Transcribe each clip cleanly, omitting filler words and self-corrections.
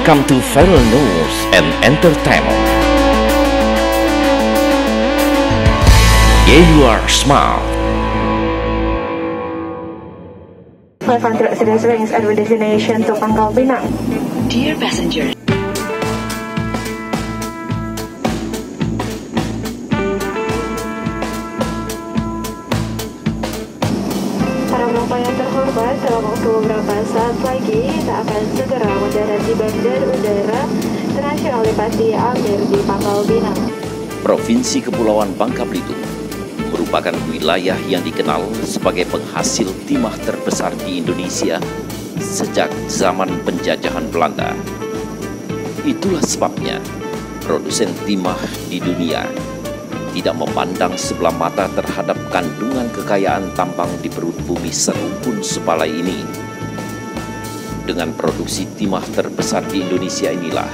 Welcome to Viral News and Entertainment. Yeah, you are smart. 500 citizens at the destination to Pangkal Pinang. Dear passengers, para penumpang yang terhormat, dalam waktu beberapa saat lagi kita akan segera mendarat di Bandar Udara Internasional Depati Amir di Pangkal Pinang. Provinsi Kepulauan Bangka Belitung merupakan wilayah yang dikenal sebagai penghasil timah terbesar di Indonesia sejak zaman penjajahan Belanda. Itulah sebabnya produsen timah di dunia tidak memandang sebelah mata terhadap kandungan kekayaan tambang di perut bumi serumpun sepalai ini. Dengan produksi timah terbesar di Indonesia inilah,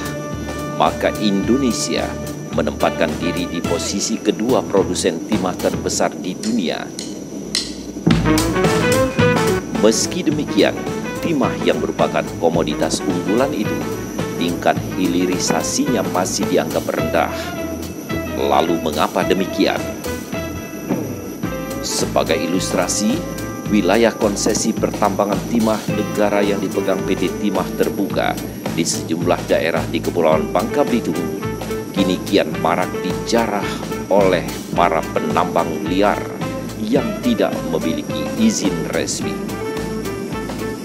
maka Indonesia menempatkan diri di posisi kedua produsen timah terbesar di dunia. Meski demikian, timah yang merupakan komoditas unggulan itu, tingkat hilirisasinya masih dianggap rendah. Lalu mengapa demikian? Sebagai ilustrasi, wilayah konsesi pertambangan timah negara yang dipegang PT Timah Terbuka di sejumlah daerah di Kepulauan Bangka Belitung kini kian marak dijarah oleh para penambang liar yang tidak memiliki izin resmi.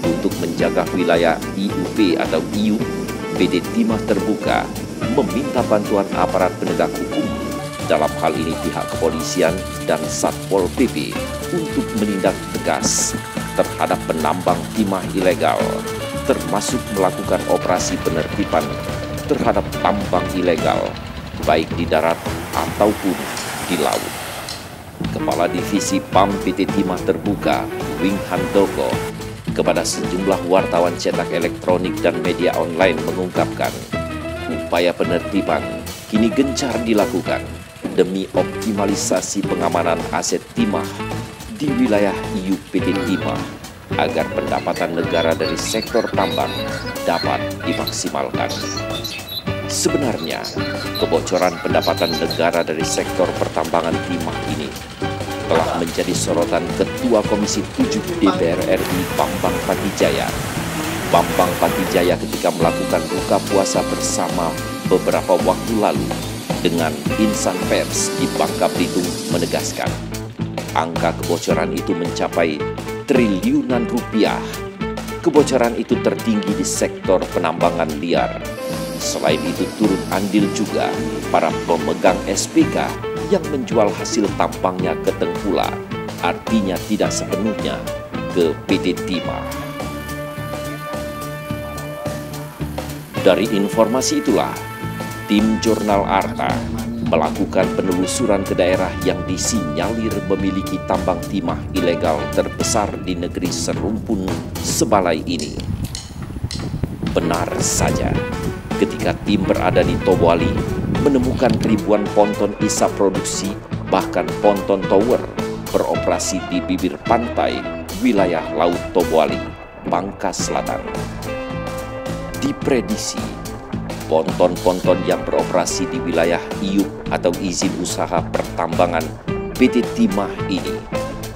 Untuk menjaga wilayah IUP atau IUP, PT Timah Terbuka meminta bantuan aparat penegak hukum, dalam hal ini pihak kepolisian dan Satpol PP, untuk menindak tegas terhadap penambang timah ilegal, termasuk melakukan operasi penertiban terhadap tambang ilegal, baik di darat ataupun di laut. Kepala Divisi PAM PT Timah Terbuka, Wing Handoko, kepada sejumlah wartawan cetak elektronik dan media online mengungkapkan, upaya penertiban kini gencar dilakukan demi optimalisasi pengamanan aset timah di wilayah IUP PT Timah agar pendapatan negara dari sektor tambang dapat dimaksimalkan. Sebenarnya, kebocoran pendapatan negara dari sektor pertambangan timah ini telah menjadi sorotan Ketua Komisi 7 DPR RI Bambang Patijaya. Bambang Patijaya ketika melakukan buka puasa bersama beberapa waktu lalu dengan insan pers di Bangka Belitung menegaskan, angka kebocoran itu mencapai triliunan rupiah. Kebocoran itu tertinggi di sektor penambangan liar. Selain itu turun andil juga para pemegang SPK yang menjual hasil tambangnya ke tengkulak, artinya tidak sepenuhnya ke PT Timah. Dari informasi itulah, tim Jurnal Arta melakukan penelusuran ke daerah yang disinyalir memiliki tambang timah ilegal terbesar di negeri serumpun sebalai ini. Benar saja, ketika tim berada di Tobuali, menemukan ribuan ponton ISA produksi, bahkan ponton tower beroperasi di bibir pantai wilayah Laut Tobuali, Bangka Selatan. Diprediksi, ponton-ponton yang beroperasi di wilayah IUP atau izin usaha pertambangan PT Timah ini,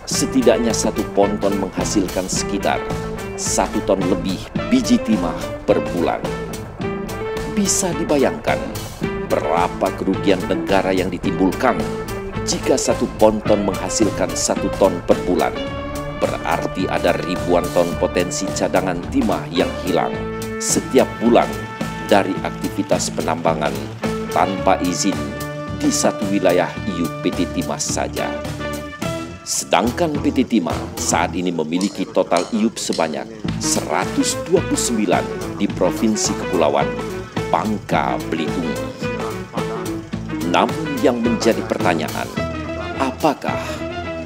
setidaknya satu ponton menghasilkan sekitar 1 ton lebih biji timah per bulan. Bisa dibayangkan berapa kerugian negara yang ditimbulkan jika satu ponton menghasilkan 1 ton per bulan. Berarti ada ribuan ton potensi cadangan timah yang hilang setiap bulan dari aktivitas penambangan tanpa izin di satu wilayah IUP PT Timah saja. Sedangkan PT Timah saat ini memiliki total IUP sebanyak 129 di Provinsi Kepulauan Bangka Belitung. Namun yang menjadi pertanyaan, apakah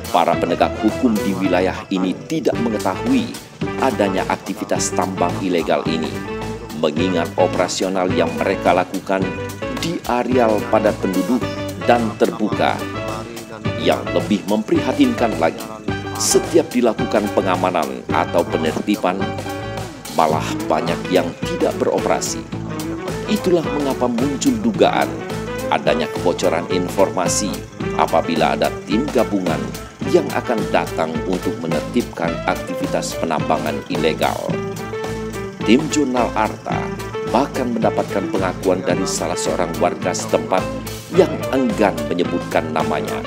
para penegak hukum di wilayah ini tidak mengetahui adanya aktivitas tambang ilegal ini, mengingat operasional yang mereka lakukan di areal padat penduduk dan terbuka? Yang lebih memprihatinkan lagi, setiap dilakukan pengamanan atau penertiban, malah banyak yang tidak beroperasi Itulah mengapa muncul dugaan adanya kebocoran informasi apabila ada tim gabungan yang akan datang untuk menertibkan aktivitas penambangan ilegal. Tim Jurnal Arta bahkan mendapatkan pengakuan dari salah seorang warga setempat yang enggan menyebutkan namanya.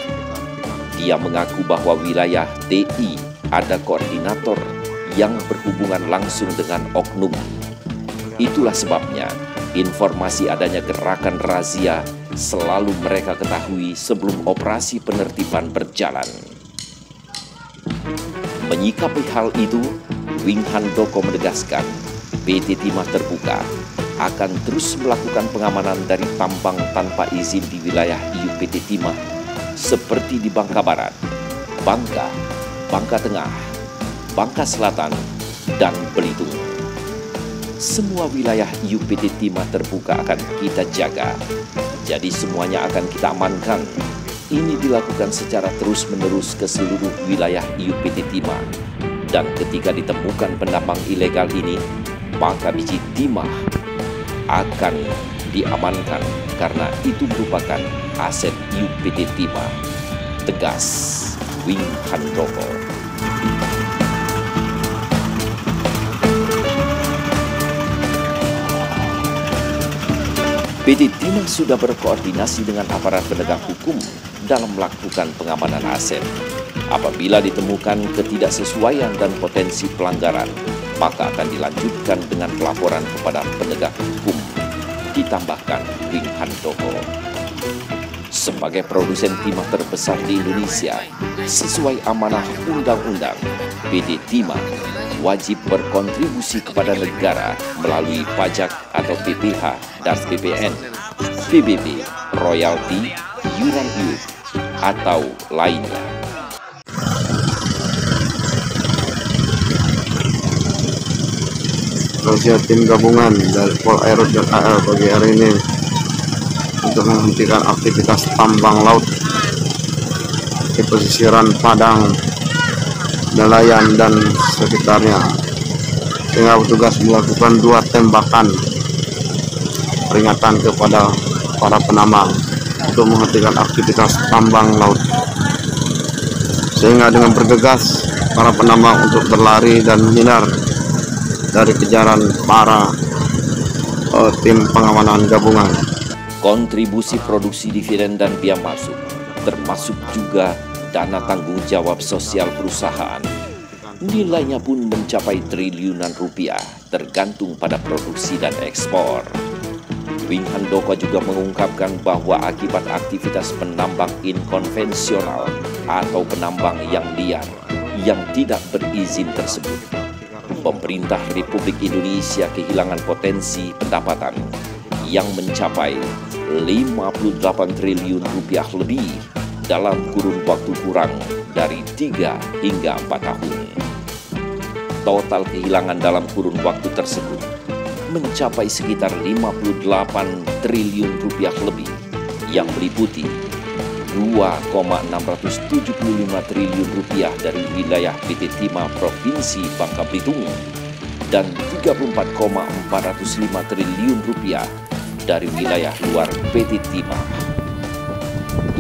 Dia mengaku bahwa wilayah TI ada koordinator yang berhubungan langsung dengan oknum. Itulah sebabnya informasi adanya gerakan razia selalu mereka ketahui sebelum operasi penertiban berjalan. Menyikapi hal itu, Wing Handoko menegaskan PT Timah Terbuka akan terus melakukan pengamanan dari tambang tanpa izin di wilayah IUPT Timah seperti di Bangka Barat, Bangka, Bangka Tengah, Bangka Selatan, dan Belitung. Semua wilayah IUPT Timah Terbuka akan kita jaga, jadi semuanya akan kita amankan. Ini dilakukan secara terus-menerus ke seluruh wilayah IUPT Timah. Dan ketika ditemukan penambang ilegal ini, maka biji timah akan diamankan karena itu merupakan aset IUPT Timah. Tegas Wing Handoko. PT Timah sudah berkoordinasi dengan aparat penegak hukum dalam melakukan pengamanan aset. Apabila ditemukan ketidaksesuaian dan potensi pelanggaran, maka akan dilanjutkan dengan pelaporan kepada penegak hukum, ditambahkan Wing Handoko. Sebagai produsen timah terbesar di Indonesia, sesuai amanah undang-undang, PT Timah wajib berkontribusi kepada negara melalui pajak atau PPH dan PPN, PBB, royalti, iuran IUP, atau lainnya. Razia tim gabungan dari Polairut dan AL pagi hari ini untuk menghentikan aktivitas tambang laut di pesisiran Padang, nelayan dan sekitarnya, sehingga petugas melakukan 2 tembakan peringatan kepada para penambang untuk menghentikan aktivitas tambang laut, sehingga dengan bergegas para penambang untuk berlari dan menghindar dari kejaran para tim pengamanan gabungan. Kontribusi produksi dividen dan biaya masuk, termasuk juga dana tanggung jawab sosial perusahaan, nilainya pun mencapai triliunan rupiah tergantung pada produksi dan ekspor. Wing Handoko juga mengungkapkan bahwa akibat aktivitas penambang inkonvensional atau penambang yang liar yang tidak berizin tersebut, pemerintah Republik Indonesia kehilangan potensi pendapatan yang mencapai 58 triliun rupiah lebih dalam kurun waktu kurang dari 3 hingga 4 tahun. Total kehilangan dalam kurun waktu tersebut mencapai sekitar 58 triliun rupiah lebih yang meliputi 2,675 triliun rupiah dari wilayah PT Timah Provinsi Bangka Belitung dan 34,405 triliun rupiah dari wilayah luar PT Timah.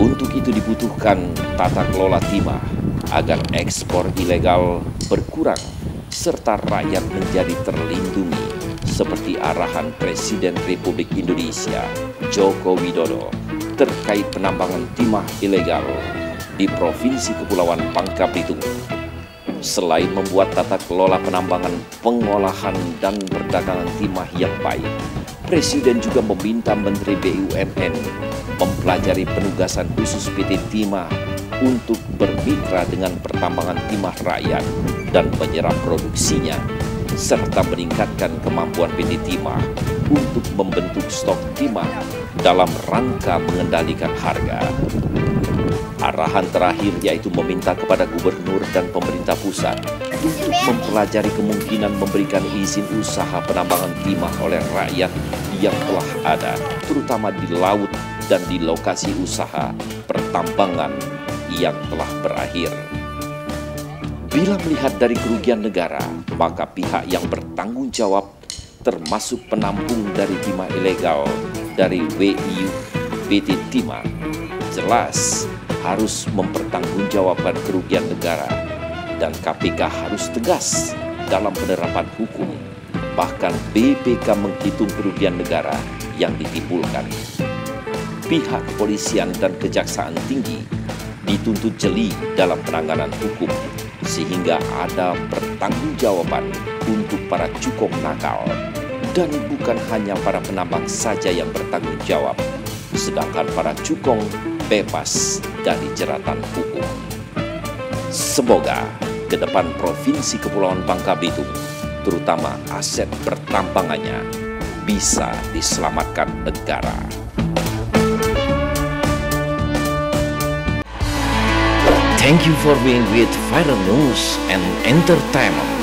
Untuk itu dibutuhkan tata kelola timah agar ekspor ilegal berkurang serta rakyat menjadi terlindungi seperti arahan Presiden Republik Indonesia Joko Widodo terkait penambangan timah ilegal di Provinsi Kepulauan Bangka Belitung. Selain membuat tata kelola penambangan, pengolahan, dan perdagangan timah yang baik, Presiden juga meminta Menteri BUMN mempelajari penugasan khusus PT Timah untuk bermitra dengan pertambangan timah rakyat dan menyerap produksinya, serta meningkatkan kemampuan PT Timah untuk membentuk stok timah dalam rangka mengendalikan harga. Arahan terakhir yaitu meminta kepada gubernur dan pemerintah pusat untuk mempelajari kemungkinan memberikan izin usaha penambangan timah oleh rakyat yang telah ada, terutama di laut dan di lokasi usaha pertambangan yang telah berakhir. Bila melihat dari kerugian negara, maka pihak yang bertanggung jawab termasuk penampung dari timah ilegal dari WIU PT Timah, jelas harus mempertanggungjawabkan kerugian negara, dan KPK harus tegas dalam penerapan hukum. Bahkan BPK menghitung kerugian negara yang ditimbulkan. Pihak kepolisian dan Kejaksaan Tinggi dituntut jeli dalam penanganan hukum, sehingga ada pertanggungjawaban untuk para cukong nakal. Dan bukan hanya para penambang saja yang bertanggung jawab, sedangkan para cukong bebas dari jeratan hukum. Semoga ke depan Provinsi Kepulauan Bangka Belitung, terutama aset pertambangannya, bisa diselamatkan negara. Thank you for being with Viral News and Entertainment.